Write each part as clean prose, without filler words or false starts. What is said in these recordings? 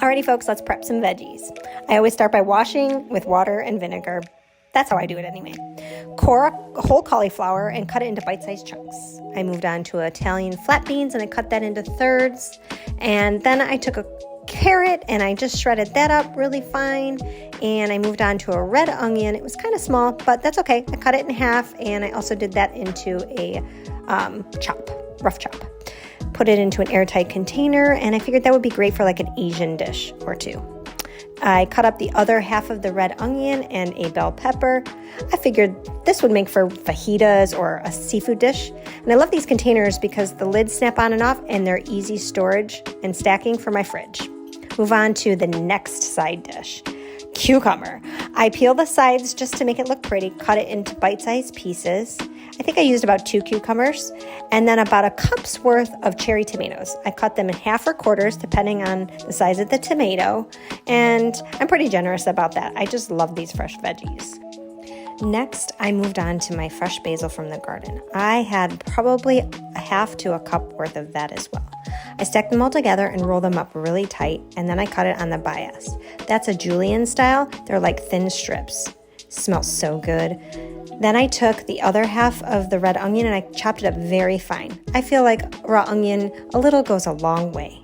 Alrighty folks, let's prep some veggies. I always start by washing with water and vinegar. That's how I do it anyway. Core a whole cauliflower and cut it into bite-sized chunks. I moved on to Italian flat beans and I cut that into thirds. And then I took a carrot and I just shredded that up really fine. And I moved on to a red onion. It was kind of small, but that's okay. I cut it in half and I also did that into a rough chop. Put it into an airtight container, and I figured that would be great for like an Asian dish or two. I cut up the other half of the red onion and a bell pepper. I figured this would make for fajitas or a seafood dish. And I love these containers because the lids snap on and off and they're easy storage and stacking for my fridge. Move on to the next side dish. Cucumber. I peel the sides just to make it look pretty, cut it into bite-sized pieces. I think I used about 2 cucumbers and then about a cup's worth of cherry tomatoes. I cut them in half or quarters depending on the size of the tomato, and I'm pretty generous about that. I just love these fresh veggies. Next, I moved on to my fresh basil from the garden. I had probably a half to a cup worth of that as well. I stacked them all together and rolled them up really tight, and then I cut it on the bias. That's a julienne style. They're like thin strips. Smells so good. Then I took the other half of the red onion and I chopped it up very fine. I feel like raw onion a little goes a long way.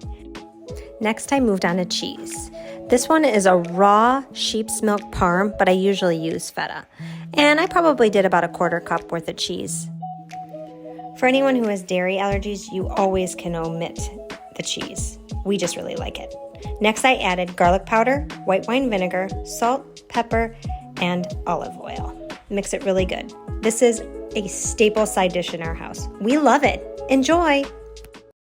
Next, I moved on to cheese. This one is a raw sheep's milk parm, but I usually use feta. And I probably did about a quarter cup worth of cheese. For anyone who has dairy allergies, you always can omit the cheese. We just really like it. Next, I added garlic powder, white wine vinegar, salt, pepper, and olive oil. Mix it really good. This is a staple side dish in our house. We love it. Enjoy!